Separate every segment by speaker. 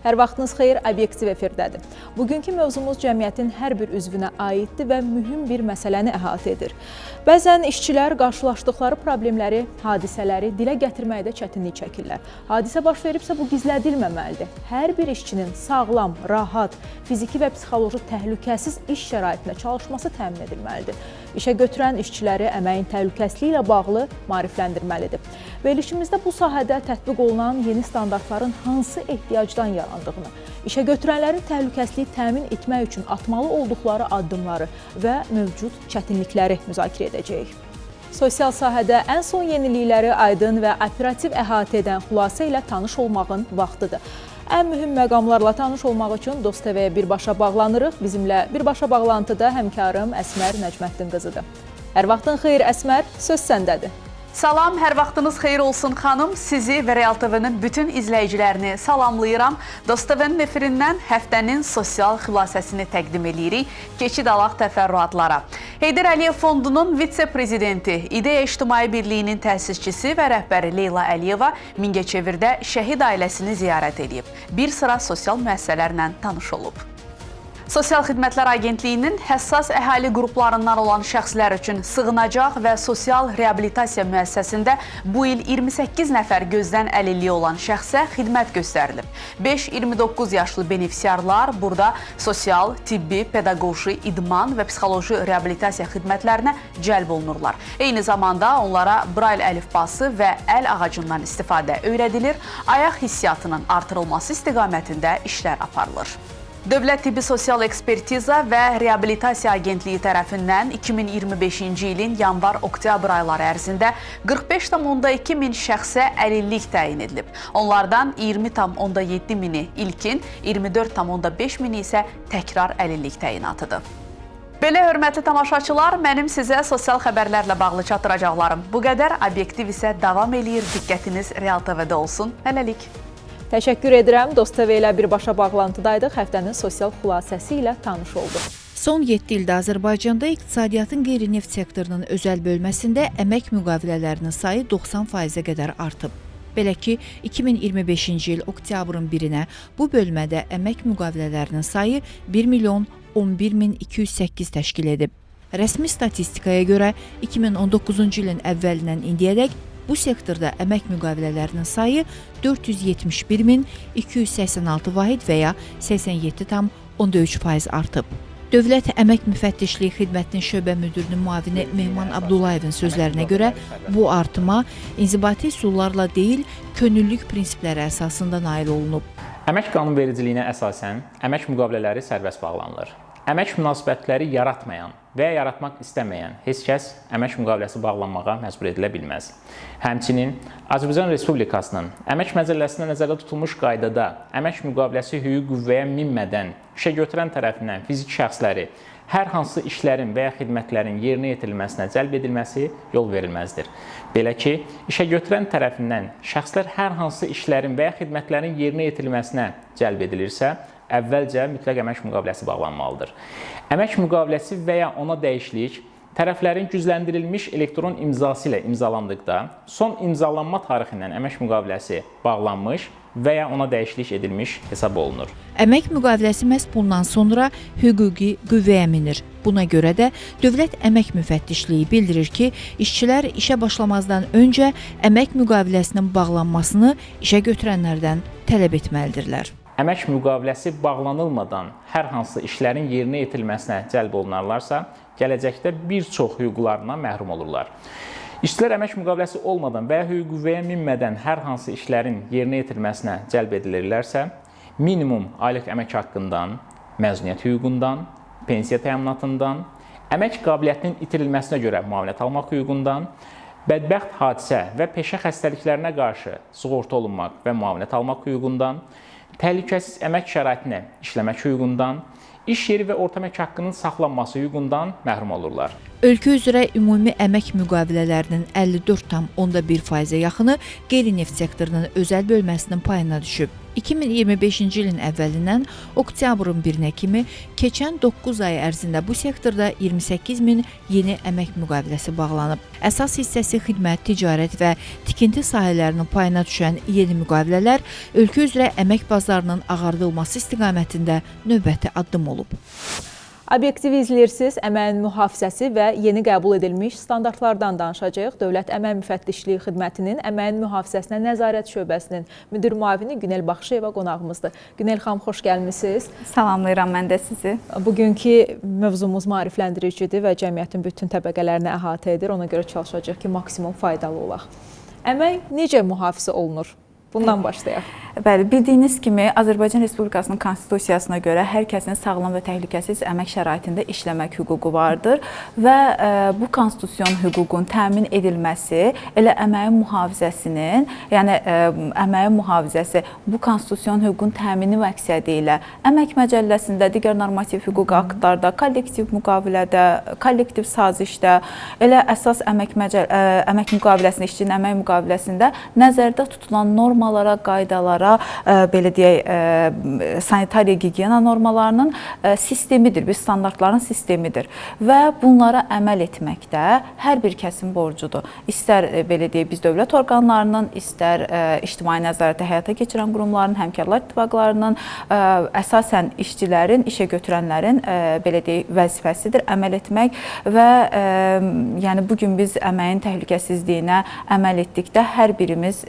Speaker 1: Hər vaxtınız xeyir, Obyektiv efirdədir. Bugünkü mövzumuz cəmiyyətin hər bir üzvünə aiddir və mühüm bir məsələni əhatə edir. Bəzən işçilər qarşılaşdıqları problemləri, hadisələri dilə gətirməkdə çətinlik çəkirlər. Hadisə baş veribsə bu gizlədilməməlidir. Hər bir işçinin sağlam, rahat, fiziki və psixoloji təhlükəsiz iş şəraitində çalışması təmin edilməlidir. İşə götürən işçiləri əməyin təhlükəsizliyi ilə bağlı maarifləndirməlidir. Verilişimizdə bu sahədə tətbiq olunan yeni standartların hansı ehtiyacdan yarandığını, işə götürənlərin təhlükəsizliyi təmin etmək üçün atmalı olduqları addımları və mövcud çətinlikləri müzakirə edəcəyik. Sosial sahədə ən son yenilikləri aydın və operativ əhatə edən xülasə ilə tanış olmağın vaxtıdır. Ən mühüm məqamlarla tanış olmaq üçün Dost TV-yə birbaşa bağlanırıq. Bizimlə birbaşa bağlantıda həmkarım Əsmər Nəcməddin qızıdır. Hər vaxtın xeyir Əsmər, söz səndədir.
Speaker 2: Salam, hər vaxtınız xeyir olsun xanım. Sizi və Real TV-nin bütün izləyicilərini salamlayıram. Dost TV-nin efirindən həftənin sosial xülasəsini təqdim edirik. Keçid alaq təfərrüatlara. Heydər Əliyev Fondunun vitse-prezidenti, İdeya İctimai Birliyinin təsisçisi və rəhbəri Leyla Əliyeva Mingəçevirdə şəhid ailəsini ziyarət edib. Bir sıra sosial müəssisələrlə tanış olub. Sosial Xidmətlər Agentliyinin həssas əhali qruplarından olan şəxslər üçün sığınacaq və sosial reabilitasiya müəssisəsində bu il 28 nəfər gözdən əlilliyi olan şəxsə xidmət göstərilib. 5-29 yaşlı benefisiarlar burada sosial, tibbi, pedaqoji, idman və psixoloji reabilitasiya xidmətlərinə cəlb olunurlar. Eyni zamanda onlara Brail əlifbası və əl ağacından istifadə öyrədilir, ayaq hissiyatının artırılması istiqamətində işlər aparılır. Dövlət Tibbi Sosial Ekspertiza və Reabilitasiya Agentliyi tərəfindən 2025-ci ilin yanvar-oktyabr ayları ərzində 45,2 min şəxsə əlillik təyin edilib. Onlardan 20,7 mini ilkin, 24,5 mini isə təkrar əlillik təyinatıdır. Belə hörmətli tamaşaçılar, mənim sizə sosial xəbərlərlə bağlı çatdıracaqlarım bu qədər. Obyektiv isə davam eləyir. Diqqətiniz Real TV-də olsun. Hələlik.
Speaker 1: Təşəkkür edirəm. Dost TV ilə birbaşa bağlantıdaydıq. Həftənin sosial xülasəsi ilə tanış olduq.
Speaker 3: Son 7 ildə Azərbaycanda iqtisadiyyatın qeyri-neft sektorunun özəl bölməsində əmək müqavilələrinin sayı 90%-ə qədər artıb. Belə ki, 2025-ci il oktyabrın 1-nə bu bölmədə əmək müqavilələrinin sayı 1.011.208 təşkil edib. Rəsmi statistikaya görə 2019-cu ilin əvvəlindən indiyədək bu sektorda əmək müqavilələrinin sayı 471.286 vahid və ya 87,13% artıb. Dövlət Əmək Müfəttişliyi Xidmətinin şöbə müdirinin müavini Mehman Abdullayevin sözlərinə görə bu artıma inzibati üsullarla deyil, könüllülük prinsipləri əsasında nail olunub.
Speaker 4: Əmək qanunvericiliyinə əsasən əmək müqavilələri sərbəst bağlanılır. Əmək münasibətləri yaratmayan və ya yaratmaq istəməyən heç kəs əmək müqaviləsi bağlanmağa məcbur edilə bilməz. Həmçinin Azərbaycan Respublikasının əmək məcəlləsində nəzərdə tutulmuş qaydada əmək müqaviləsi hüquqi qüvvəyə minmədən işə götürən tərəfindən fiziki şəxsləri hər hansı işlərin və ya xidmətlərin yerinə yetirilməsinə cəlb edilməsi yol verilməzdir. Belə ki, işə götürən tərəfindən şəxslər hər hansı işlərin və ya xidmətlərin yerinə yetirilməsinə cəlb edilirsə, əvvəlcə mütləq əmək müqaviləsi bağlanmalıdır. Əmək müqaviləsi və ya ona dəyişiklik tərəflərin gücləndirilmiş elektron imzası ilə imzalandıqda son imzalanma tarixindən əmək müqaviləsi bağlanmış və ya ona dəyişiklik edilmiş hesab olunur.
Speaker 3: Əmək müqaviləsi məhz bundan sonra hüquqi qüvvəyə minir. Buna görə də Dövlət Əmək Müfəttişliyi bildirir ki, işçilər işə başlamazdan öncə əmək müqaviləsinin bağlanmasını işə götürənlərdən tələb etməlidirlər.
Speaker 4: Əmək müqaviləsi bağlanılmadan hər hansı işlərin yerinə yetirilməsinə cəlb olunarlarsa, gələcəkdə bir çox hüquqlarından məhrum olurlar. İşçilər əmək müqaviləsi olmadan və ya hüquqi qüvvəyə minmədən hər hansı işlərin yerinə yetirilməsinə cəlb edilirlərsə, minimum aylıq əmək haqqından, məzuniyyət hüququndan, pensiya təminatından, əmək qabiliyyətinin itirilməsinə görə müavinət almaq hüququndan, bədbəxt hadisə və peşə xəstəliklərinə qarşı sığorta olunmaq və müavinət almaq hüququndan, təhlükəsiz əmək şəraitinə işləmək hüququndan, iş yeri və orta əmək haqqının saxlanması hüququndan məhrum olurlar.
Speaker 3: Ölkə üzrə ümumi əmək müqavilələrinin 54,1%-ə yaxını qeyri-neft sektorunun özəl bölməsinin payına düşüb. 2025-ci ilin əvvəlindən oktyabrın 1-nə kimi keçən 9 ay ərzində bu sektorda 28 min yeni əmək müqaviləsi bağlanıb. Əsas hissəsi xidmət, ticarət və tikinti sahələrinin payına düşən yeni müqavilələr ölkə üzrə əmək bazarının ağardılması istiqamətində növbəti addım olub.
Speaker 1: Obyektivi izləyirsiniz. Əməyin mühafizəsi və yeni qəbul edilmiş standartlardan danışacağıq. Dövlət Əmək Müfəttişliyi Xidmətinin Əməyin Mühafizəsinə Nəzarət Şöbəsinin müdir müavini Günel Baxşıyeva qonağımızdır. Günel xanım, xoş gəlmisiniz.
Speaker 5: Salamlayıram mən də sizi.
Speaker 1: Bugünkü mövzumuz maarifləndiricidir və cəmiyyətin bütün təbəqələrini əhatə edir. Ona görə çalışacaq ki, maksimum faydalı olaq. Əmək necə mühafizə olunur? Bundan başlayaq.
Speaker 5: Bəli, bildiyiniz kimi Azərbaycan Respublikasının konstitusiyasına görə hər kəsin sağlam və təhlükəsiz əmək şəraitində işləmək hüququ vardır və bu konstitusion hüququn təmin edilməsi elə əməyin mühafizəsinin, yəni əməyin mühafizəsi bu konstitusion hüququn təmini məqsədi ilə əmək məcəlləsində, digər normativ hüquq aktlarda, kollektiv müqavilədə, kollektiv sazişdə, elə əsas əmək müqaviləsində, işçinin əmək müqaviləsində nəzərdə tutulan normalara, qaydalara, belə deyək, sanitariya gigiyena normalarının sistemidir, bir standartların sistemidir və bunlara əməl etməkdə hər bir kəsin borcudur. İstər belə deyək, biz dövlət orqanlarının, istər ictimai nəzarəti həyata keçirən qurumların, həmkarlar ittifaqlarının, əsasən işçilərin, işə götürənlərin belə deyək, vəzifəsidir əməl etmək və yəni bugün biz əməyin təhlükəsizliyinə əməl etdikdə hər birimiz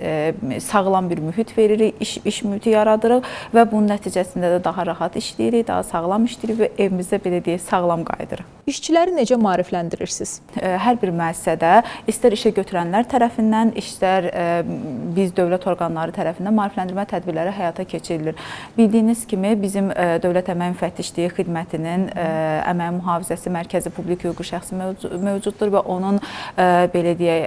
Speaker 5: sağlam bir mühit veririk, iş mühiti yaradırıq və bunun nəticəsində də daha rahat işləyirik, daha sağlam işləyirik və evimizdə belə deyək, sağlam qayıdırıq.
Speaker 1: İşçiləri necə maarifləndirirsiniz?
Speaker 5: Hər bir müəssisədə istər işə götürənlər tərəfindən, istər biz dövlət orqanları tərəfindən maarifləndirmə tədbirləri həyata keçirilir. Bildiyiniz kimi bizim Dövlət Əmək Müfəttişliyi Xidmətinin Əmək Mühafizəsi Mərkəzi publik hüquqi şəxsi mövcuddur və onun belə deyək,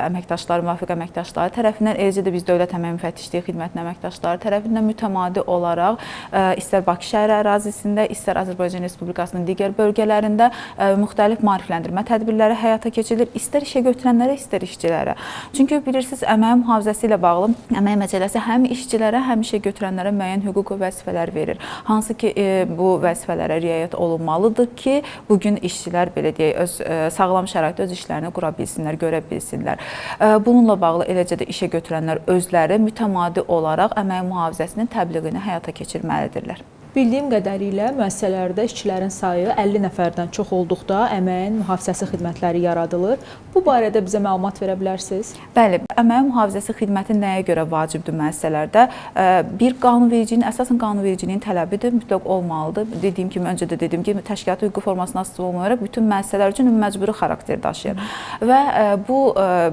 Speaker 5: əməkdaşları, müvafiq əməkdaşları tərəfindən, eləcə də biz Dövlət Əmək Müfəttişliyi Xidmətinin əməkdaşları tərəfindən mütəmadi olaraq istər Bakı şəhəri ərazisində, istər Azərbaycan Respublikasının digər bölgələrində müxtəlif maarifləndirmə tədbirləri həyata keçirilir, istər işə götürənlərə, istər işçilərə. Çünki bilirsiniz, əmək mühafizəsi ilə bağlı əmək məcəlləsi həm işçilərə, həm işə götürənlərə müəyyən hüquq və vəzifələr verir. Hansı ki, bu vəzifələrə riayət olunmalıdır ki, bugün işçilər belə deyək, öz sağlam şəraitdə öz işlərini qura bilsinlər, görə bilsinlər. Bununla bağlı eləcə də işə götürənlər özləri mütəmadi olaraq əmək mühafizəsinin təbliğini həyata keçirməlidirlər.
Speaker 1: Bildiyim qədərilə müəssisələrdə işçilərin sayı 50 nəfərdən çox olduqda əməyin mühafizəsi xidmətləri yaradılır. Bu barədə bizə məlumat verə bilərsiniz?
Speaker 5: Bəli, əmək mühafizəsi xidməti nəyə görə vacibdir müəssisələrdə? Bir qanunvericinin, əsasən qanunvericiliyin tələbidir, mütləq olmalıdır. Dediyim kimi, öncə də dediyim kimi, təşkilati hüquqi formasına asılı olmayaraq bütün müəssisələr üçün məcburi xarakter daşıyır. Və bu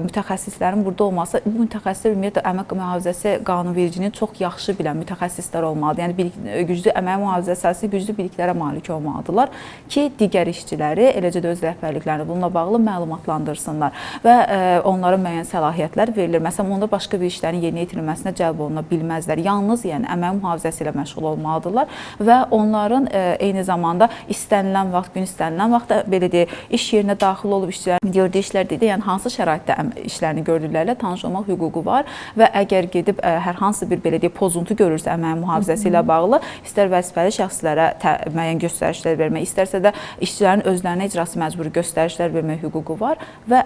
Speaker 5: mütəxəssislərin burada olması, bu mütəxəssislər ümumiyyətlə əmək mühafizəsi qanunvericiliyi çox yaxşı bilən mütəxəssislər olmalıdır. Yəni güclü əmək mühafizəsi əsaslı güclü biliklərə malik olmalıdırlar ki, digər işçiləri, eləcə də öz rəhbərliklərini bununla bağlı məlumatlandırsınlar və onlara müəyyən səlahiyyətlər verilir. Məsələn, onda başqa bir işlərin yerinə yetirilməsinə cəlb oluna bilməzlər. Yalnız yəni əmək mühafizəsi ilə məşğul olmalıdırlar və onların eyni zamanda istənilən vaxt, gün istənilən vaxt belə deyək, iş yerinə daxil olub işçilərin gördüyü işlər deyil, yəni hansı şəraitdə işlərini gördüklərlə tanış olmaq hüququ var və əgər gedib hər hansı bir belə deyək, pozuntu görürsə əmək mühafizəsi ilə bağlı, istər vəzifəli şəxslərə müəyyən göstərişlər vermək, istərsə də işçilərin özlərinə icrası məcburi göstərişlər vermək hüququ var və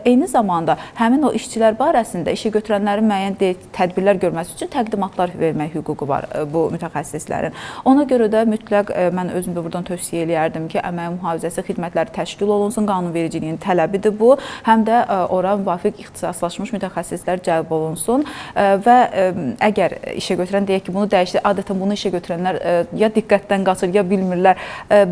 Speaker 5: eyni zamanda həmin o işçilər barəsində işə götürənlərin müəyyən tədbirlər görməsi üçün təqdimatlar vermək hüququ var bu mütəxəssislərin. Ona görə də mütləq mən özüm də buradan tövsiyə eləyərdim ki, əmək mühafizəsi xidmətləri təşkil olunsun, qanunvericiliyin tələbidir bu, həm də ora müvafiq ixtisaslaşmış mütəxəssislər cəlb olunsun və əgər işə götürən deyək ki, bunu dəyişdir, adətən bunu işə götürənlər ya diqqətdən qaçır, ya bilmirlər.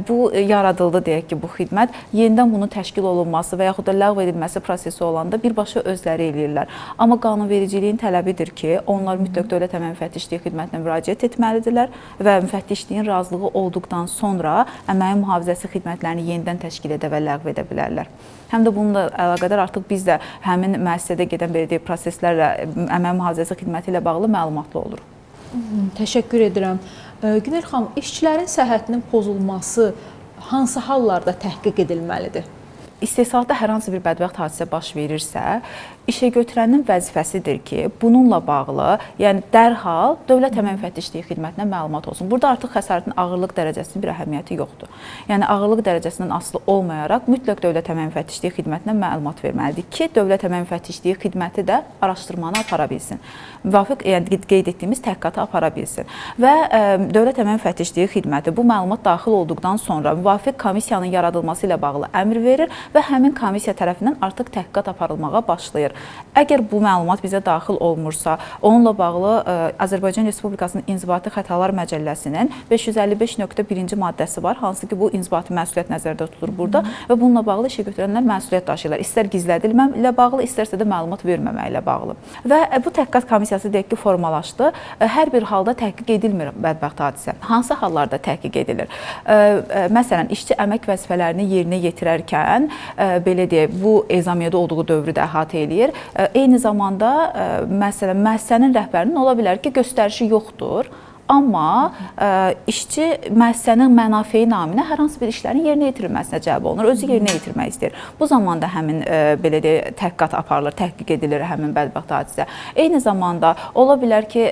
Speaker 5: Bu yaradıldı deyək ki, bu xidmət. Yenidən bunun təşkil olunması və yaxud da ləğv edilməsi prosesi olanda birbaşa özləri eləyirlər. Amma qanunvericiliyin tələbidir ki, onlar mütləq Dövlət Əmək Müfəttişliyi Xidmətinə müraciət etməlidirlər və müfəttişliyin razılığı olduqdan sonra əmək mühafizəsi xidmətlərini yenidən təşkil edə və ləğv edə bilərlər. Həm də bununla əlaqədar artıq biz də həmin müəssisədə gedən belə deyək proseslərlə əmək mühafizəsi xidməti ilə bağlı məlumatlı oluruq.
Speaker 1: Təşəkkür edirəm. Günel xanım, işçilərin səhhətinin pozulması hansı hallarda təhqiq edilməlidir?
Speaker 5: istehsalatda hər hansı bir bədbəxt hadisə baş verirsə, işə götürənin vəzifəsidir ki, bununla bağlı, yəni dərhal Dövlət Əmək Müfəttişliyi Xidmətinə məlumat olsun. Burada artıq xəsarətin ağırlıq dərəcəsinin bir əhəmiyyəti yoxdur. Yəni ağırlıq dərəcəsindən asılı olmayaraq mütləq Dövlət Əmək Müfəttişliyi Xidmətinə məlumat verməlidir ki, Dövlət Əmək Müfəttişliyi Xidməti də araşdırmanı apara bilsin. Müvafiq, yəni qeyd etdiyimiz təhqiqatı apara bilsin. Və Dövlət Əmək Müfəttişliyi Xidməti bu məlumat daxil olduqdan sonra müvafiq komissiyanın yaradılması ilə bağlı əmr verir və həmin komissiya tərəfindən artıq təhqiqat aparılmağa başlayır. Əgər bu məlumat bizə daxil olmursa, onunla bağlı Azərbaycan Respublikasının İnzibati Xətalar Məcəlləsinin 555.1-ci maddəsi var, hansı ki, bu inzibati məsuliyyət nəzərdə tutulur burada və bununla bağlı işə götürənlər məsuliyyət daşıyırlar. İstər gizlədilməklə bağlı, istərsə də məlumat verməməklə bağlı. Və bu təhqiqat komissiyası deyək ki, formalaşdı. Hər bir halda təhqiq edilmir bədbəxt hadisə. Hansı hallarda təhqiq edilir? Məsələn, işçi əmək vəzifələrini yerinə yetirərkən, belə deyək, bu ezamiyyədə olduğu dövrü də əhatə eləyir. Eyni zamanda, məsələn, müəssisənin rəhbərinin ola bilər ki, göstərişi yoxdur. Amma işçi müəssisənin mənafeləyi naminə hər hansı bir işlərin yerinə yetirilməsinə cəlb olunur, özü yerinə yetirmək istəyir. Bu zamanda həmin belə deyək, təhqiqat aparılır, təhqiq edilir həmin bədbəxt hadisə. Eyni zamanda ola bilər ki,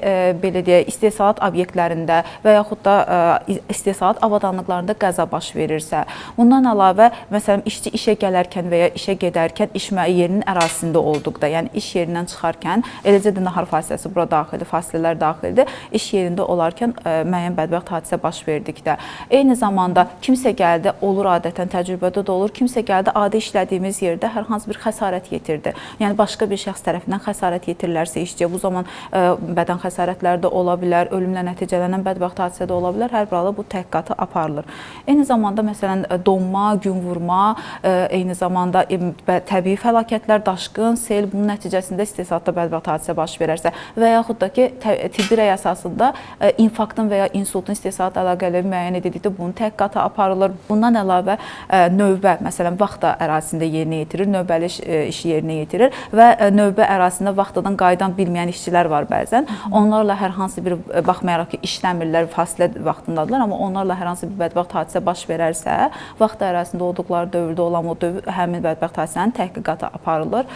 Speaker 5: belə deyək, istehsalat obyektlərində və yaxud da istehsalat avadanlıqlarında qəza baş verirsə, bundan əlavə, məsələn, işçi işə gələrkən və ya işə gedərkən iş yerinin ərazisində olduqda, yəni iş yerindən çıxarkən, eləcə də nahar fasiləsi bura daxildir, fasilələr daxildir, iş yerində olarkən müəyyən bədbəxt hadisə baş verdikdə. Eyni zamanda kimsə gəldi, olur adətən təcrübədə də olur, kimsə gəldi, adi işlədiyimiz yerdə hər hansı bir xəsarət yetirdi. Yəni başqa bir şəxs tərəfindən xəsarət yetirilərsə işçiyə, bu zaman bədən xəsarətləri də ola bilər, ölümlə nəticələnən bədbəxt hadisə də ola bilər, hər bir halda bu təhqiqatı aparılır. Eyni zamanda məsələn donma, gün vurma, eyni zamanda təbii fəlakətlər, daşqın, sel, bunun nəticəsində istehsalatda bədbəxt hadisə baş verərsə və yaxud da ki, tibbi rəy əsasında infarktın və ya insultun istehsalatla əlaqəli müəyyən edildikdə bunun təhqiqatı aparılır. Bundan əlavə növbə, məsələn, vaxt ərazisində yerinə yetirir, növbəli işi yerinə yetirir və növbə ərazisində vaxtadan qayıdan bilməyən işçilər var bəzən. Onlarla hər hansı bir, baxmayaraq ki, işləmirlər, fasilə vaxtındadılar, amma onlarla hər hansı bir bədbəxt hadisə baş verərsə, vaxt ərazisində olduqları dövrdə olan o həmin bədbəxt hadisənin təhqiqatı aparılır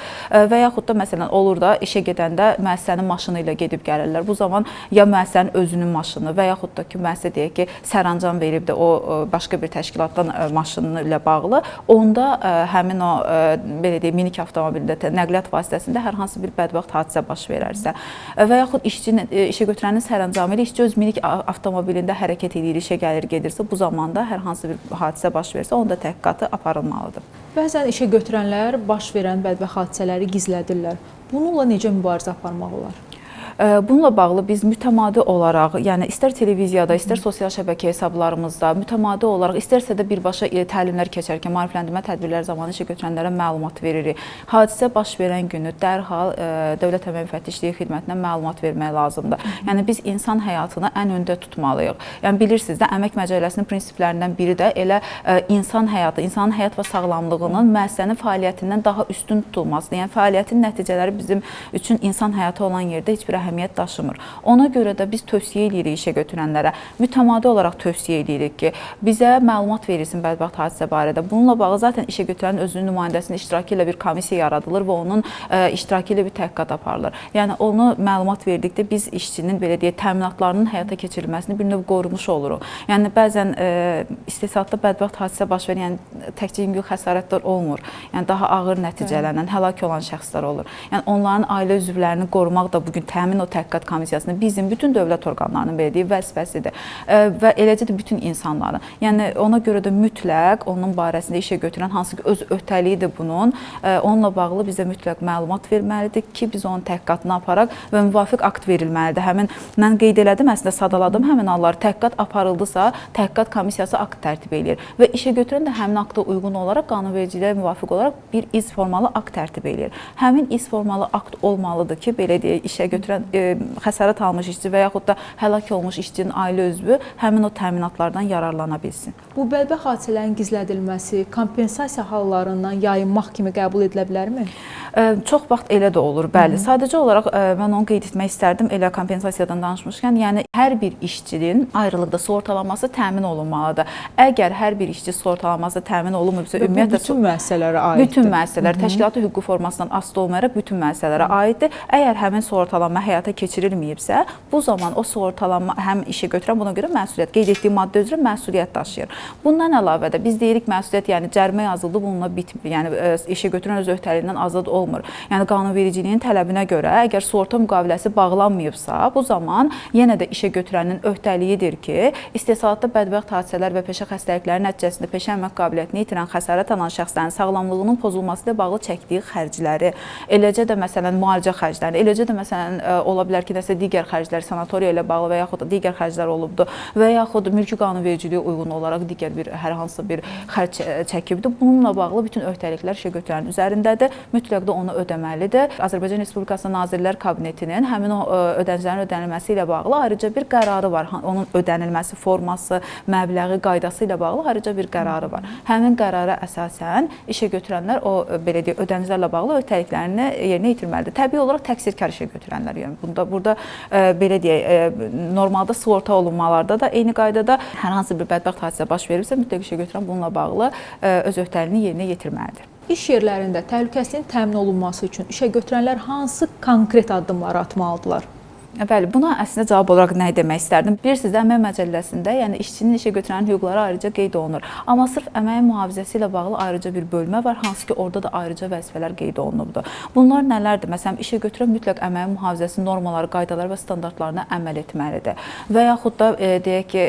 Speaker 5: və yaxud da məsələn olur da işə gedəndə müəssisənin maşını ilə gedib gəlirlər. Bu zaman ya müəssisənin özünün maşını və yaxud da ki, müəssisə deyək ki, sərəncam verib də o başqa bir təşkilatdan maşını ilə bağlı, onda həmin o belə deyək, minik avtomobildə, nəqliyyat vasitəsində hər hansı bir bədbəxt hadisə baş verərsə və yaxud işə götürənin sərəncamı ilə işçi öz minik avtomobilində hərəkət edir, işə gəlir, gedirsə, bu zamanda hər hansı bir hadisə baş versə, onda təhqiqatı aparılmalıdır.
Speaker 1: Bəzən işə götürənlər baş verən bədbəxt hadisələri gizlədirlər. Bununla necə mübarizə aparmaq olar?
Speaker 5: Bununla bağlı biz mütəmadi olaraq, yəni istər televiziyada, istər sosial şəbəkə hesablarımızda mütəmadi olaraq, istərsə də birbaşa təlimlər keçərkən, maarifləndirmə tədbirləri zamanı işə götürənlərə məlumat veririk. Hadisə baş verən günü dərhal Dövlət Əmək Müfəttişliyi Xidmətinə məlumat vermək lazımdır. Yəni biz insan həyatını ən öndə tutmalıyıq. Yəni bilirsiniz də, Əmək Məcəlləsinin prinsiplərindən biri də elə insan həyatı, insanın həyat və sağlamlığının müəssisənin fəaliyyətindən daha üstün tutulmasıdır. Yəni fəaliyyətin nəticələri bizim üçün insan həyatı olan yerdə heç bir əhəmiyyət daşımır. Ona görə də biz tövsiyə edirik işə götürənlərə, mütəmadi olaraq tövsiyə edirik ki, bizə məlumat verilsin bədbəxt hadisə barədə. Bununla bağlı zaten işə götürənin özünün nümayəndəsinin iştirakı ilə bir komissiya yaradılır və onun iştirakı ilə bir təhqiqat aparılır. Yəni onu məlumat verdikdə biz işçinin belə deyək, təminatlarının həyata keçirilməsini bir növ qorumuş oluruq. Yəni bəzən istehsalatda bədbəxt hadisə baş verir, yəni təkcə yüngül xəsarətlər olmur. Yəni daha ağır nəticələnən, həlak olan şəxslər olur. Yəni onların ailə üzvlərini qorumaq da bugün təmin o təhqiqat komissiyasının bizim bütün dövlət orqanlarının verdiyi vəzifəsidir və eləcə də bütün insanların. Yəni ona görə də mütləq onun barəsində işə götürən, hansı ki öz öhdəliyidir bunun, onunla bağlı bizə mütləq məlumat verməlidir ki, biz onun təhqiqatını aparaq və müvafiq akt verilməlidir. Həmin mən qeyd elədim, əslində sadaladım həmin halları. Təhqiqat aparıldısa, təhqiqat komissiyası akt tərtib eləyir və işə götürən də həmin akta uyğun olaraq qanunvericiliyə müvafiq olaraq bir iz formalı akt tərtib eləyir. Həmin iz formalı akt olmalıdır ki, belə deyək, işə götürən məsələn xəsarət almış işçi və yaxud da həlak olmuş işçinin ailə üzvü həmin o təminatlardan yararlana bilsin.
Speaker 1: Bu bədbəxt hadisələrin gizlədilməsi, kompensasiya hallarından yayınmaq kimi qəbul edilə bilərmi?
Speaker 5: Çox vaxt elə də olur, bəli. Sadəcə olaraq mən onu qeyd etmək istərdim, elə kompensasiyadan danışmışkən, yəni hər bir işçinin ayrılıqda sığortalanması təmin olunmalıdır. Əgər hər bir işçi sığortalanması təmin olunmayıbsa, ümumiyyətlə
Speaker 1: bütün müəssisələrə aiddir.
Speaker 5: Bütün müəssisələr, təşkilati hüquqi formasından asılı olmayaraq bütün müəssisələrə aiddir. Əgər həmin sığortalanma həyata keçirilməyibsə, bu zaman o sığortalanma həm işə götürən buna görə məsuliyyət, qeyd etdiyim maddə üzrə məsuliyyət daşıyır. Bundan əlavə də biz deyirik məsuliyyət, yəni cərimə yazıldı, bununla bitmir. Yəni işə götürən öz öhdəliyindən azad olmur. Yəni qanunvericiliyin tələbinə görə əgər sığorta müqaviləsi bağlanmayıbsa, bu zaman yenə də işə götürənin öhdəliyidir ki, istehsalatda bədbəxt hadisələr və peşə xəstəlikləri nəticəsində peşə əmək qabiliyyətini itirən xəsarət alan şəxslərin sağlamlığının pozulması ilə bağlı çəkdiyi xərcləri, eləcə də məsələn müalicə xərclərini, eləcə də məsələn ola bilər ki, nəsə digər xərclər sanatoriya ilə bağlı və yaxud da digər xərclər olubdu və yaxud mülki qanunvericiliyə uyğun olaraq digər bir hər hansı bir xərc çəkibdi. Bununla bağlı bütün öhdəliklər işə götürənin üzərindədir. Mütləq də onu ödəməlidir. Azərbaycan Respublikası Nazirlər Kabinetinin həmin o ödənicilərin ödənilməsi ilə bağlı ayrıca bir qərarı var. Onun ödənilməsi forması, məbləği, qaydası ilə bağlı ayrıca bir qərarı var. Həmin qərara əsasən işə götürənlər o belə deyək ödənicilərlə bağlı öhdəliklərini yerinə yetirməlidir. Təbii olaraq təqsirkar işə götürənlər, yəni burada belə deyək normalda sığorta olunmalarda da eyni qaydada hər hansı bir bədbəxt hadisə baş verirsə, mütləq işə götürən bununla bağlı öz öhdəliyini yerinə yetirməlidir.
Speaker 1: İş yerlərində təhlükəsizliyin təmin olunması üçün işə götürənlər hansı konkret addımları atmalıdırlar?
Speaker 5: Bəli, buna əslində cavab olaraq nə demək istərdim? Bilirsiniz, əmək məcəlləsində, yəni işçinin işə götürənin hüquqları ayrıca qeyd olunur. Amma sırf əməyin mühafizəsi ilə bağlı ayrıca bir bölmə var, hansı ki, orada da ayrıca vəzifələr qeyd olunubdur. Bunlar nələrdir? Məsələn, işə götürən mütləq əməyin mühafizəsi normaları, qaydaları və standartlarına əməl etməlidir. Və yaxud da deyək ki,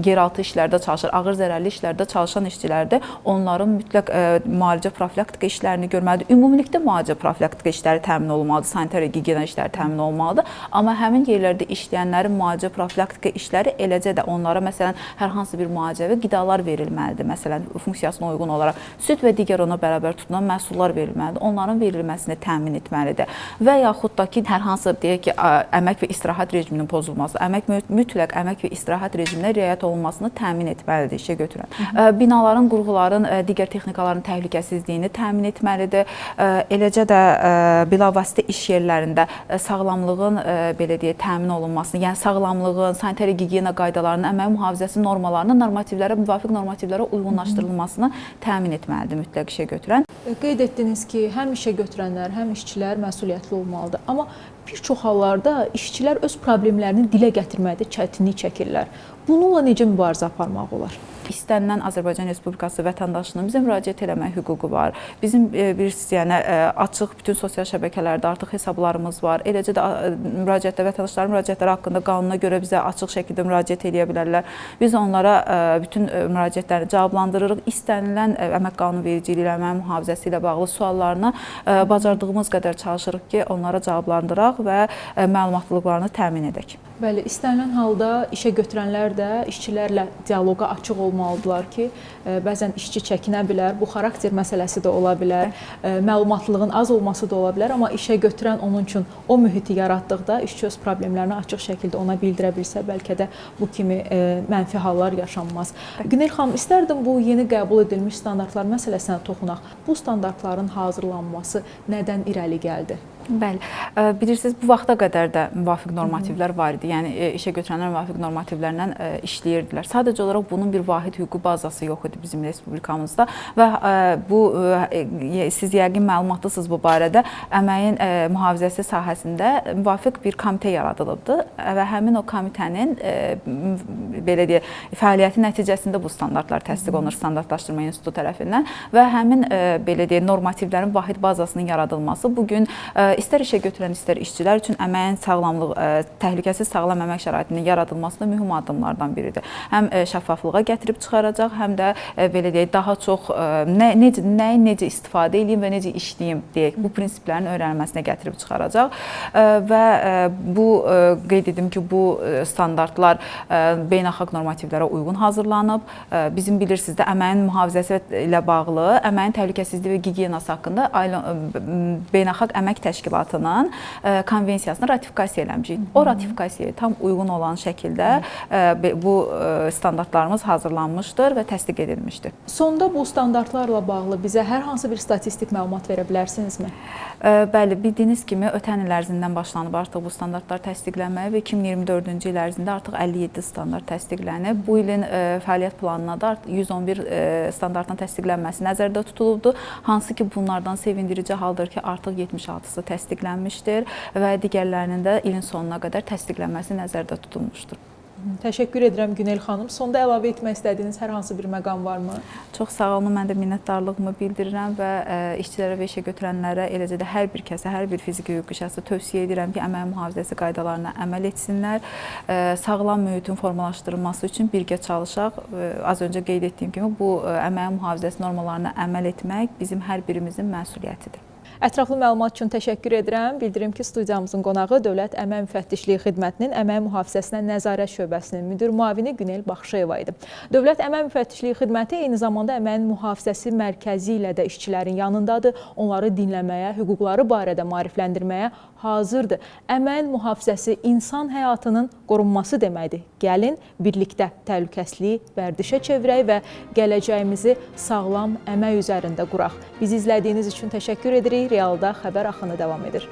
Speaker 5: yeraltı işlərdə çalışır, ağır zərərli işlərdə çalışan işçilərdir. Onların mütləq müalicə profilaktika işlərini görməlidir. Ümumilikdə müalicə profilaktika işləri təmin olunmalıdır, sanitariya gigiyena işləri təmin olunmalıdır. Amma həmin yerlərdə işləyənlərin müalicə profilaktika işləri eləcə də onlara məsələn hər hansı bir müalicəvi qidalar verilməlidir. Məsələn, funksiyasına uyğun olaraq süd və digər ona bərabər tutulan məhsullar verilməlidir. Onların verilməsini təmin etməlidir. Və yaxud da ki, hər hansı deyək ki, əmək və istirahət rejiminin pozulması, mütləq əmək və istirahət rejiminə riayət olunmasını təmin etməlidir işə götürən. Binaların, qurğuların, digər texnikaların təhlükəsizliyini təmin etməlidir. Eləcə də bilavasitə iş yerlərində sağlamlığın belə deyək, təmin olunmasını, yəni sağlamlığın, sanitariya gigiyena qaydalarının, əmək mühafizəsi normalarının normativlərə, müvafiq normativlərə uyğunlaşdırılmasını təmin etməlidir mütləq işə götürən.
Speaker 1: Qeyd etdiniz ki, həm işə götürənlər, həm işçilər məsuliyyətli olmalıdır. Amma bir çox hallarda işçilər öz problemlərini dilə gətirməkdə çətinlik çəkirlər. Bununla necə mübarizə aparmaq olar?
Speaker 5: İstənilən Azərbaycan Respublikası vətəndaşının bizə müraciət eləmək hüququ var. Bizim bilirsiniz, yəni açıq bütün sosial şəbəkələrdə artıq hesablarımız var. Eləcə də vətəndaşların müraciətləri haqqında qanuna görə bizə açıq şəkildə müraciət edə bilərlər. Biz onlara bütün müraciətlərini cavablandırırıq. İstənilən əmək qanunvericiliyi ilə, əmək mühafizəsi ilə bağlı suallarına bacardığımız qədər çalışırıq ki, onlara cavablandıraq və məlumatlılıqlarını təmin edək.
Speaker 1: Bəli, istənilən halda işə götürənlər də işçilərlə dialoqa açıq olmalıdırlar ki, bəzən işçi çəkinə bilər, bu xarakter məsələsi də ola bilər, məlumatlılığın az olması da ola bilər, amma işə götürən onun üçün o mühiti yaratdıqda işçi öz problemlərini açıq şəkildə ona bildirə bilsə, bəlkə də bu kimi mənfi hallar yaşanmaz. Günel xanım, istərdim bu yeni qəbul edilmiş standartlar məsələsinə toxunaq. Bu standartların hazırlanması nədən irəli gəldi?
Speaker 5: Bəli, bilirsiniz, bu vaxta qədər də müvafiq normativlər var idi. Yəni işə götürənlər müvafiq normativlərlə işləyirdilər. Sadəcə olaraq bunun bir vahid hüquqi bazası yox idi bizim respublikamızda və bu siz yəqin məlumatlısınız bu barədə. Əməyin mühafizəsi sahəsində müvafiq bir komitə yaradılıbdı və həmin o komitənin belə deyək, fəaliyyəti nəticəsində bu standartlar təsdiq olunur Standartlaşdırma İnstitutu tərəfindən və həmin belə deyək, normativlərin vahid bazasının yaradılması bu gün istər işə götürən, istər işçilər üçün əməyin sağlamlıq, təhlükəsiz sağlam əmək şəraitinin yaradılmasında mühüm addımlardan biridir. Həm şəffaflığa gətirib çıxaracaq, həm də belə deyək, daha çox nəyi necə istifadə edeyim və necə işləyim deyək, bu prinsiplərin öyrənilməsinə gətirib çıxaracaq və bu qeyd edim ki, bu standartlar beynəlxalq normativlərə uyğun hazırlanıb. Bizim bilirsiniz də əməyin mühafizəsi ilə bağlı, əməyin təhlükəsizliyi və gigiyenası haqqında beynəlxalq əmək təşkilatı Təşkilatının konvensiyasını ratifikasiya eləmişik. O ratifikasiyaya tam uyğun olan şəkildə bu standartlarımız hazırlanmışdır və təsdiq edilmişdir.
Speaker 1: Sonda bu standartlarla bağlı bizə hər hansı bir statistik məlumat verə bilərsinizmi?
Speaker 5: Bəli, bildiyiniz kimi ötən il ərzindən başlanıb artıq bu standartlar təsdiqlənməyə və 2024-cü il ərzində artıq 57 standart təsdiqlənib. Bu ilin fəaliyyət planına da 111 standartın təsdiqlənməsi nəzərdə tutulubdur. Hansı ki, bunlardan sevindirici haldır ki, artıq 76-sı təsdiqlənmişdir və digərlərinin də ilin sonuna qədər təsdiqlənməsi nəzərdə tutulmuşdur.
Speaker 1: Təşəkkür edirəm Günel xanım. Sonda əlavə etmək istədiyiniz hər hansı bir məqam varmı?
Speaker 5: Çox sağ olun, mən də minnətdarlığımı bildirirəm və işçilərə və işə götürənlərə, eləcə də hər bir kəsə, hər bir fiziki hüquqi şəxsə tövsiyə edirəm ki, əmək mühafizəsi qaydalarına əməl etsinlər. Sağlam mühitin formalaşdırılması üçün birgə çalışaq. Az öncə qeyd etdiyim kimi, bu əmək mühafizəsi normalarına əməl etmək bizim hər birimizin məsuliyyətidir.
Speaker 1: Ətraflı məlumat üçün təşəkkür edirəm. Bildirim ki, studiyamızın qonağı Dövlət Əmək Müfəttişliyi Xidmətinin Əmək Mühafizəsinə Nəzarət Şöbəsinin müdir müavini Günel Baxşıyeva idi. Dövlət Əmək Müfəttişliyi Xidməti eyni zamanda əməyin mühafizəsi mərkəzi ilə də işçilərin yanındadır. Onları dinləməyə, hüquqları barədə maarifləndirməyə hazırdır. Əməyin mühafizəsi insan həyatının qorunması deməkdir. Gəlin, birlikdə təhlükəsizliyi vərdişə çevirək və gələcəyimizi sağlam əmək üzərində quraq. Bizi izlədiyiniz üçün təşəkkür edirik. Realda xəbər axını davam edir.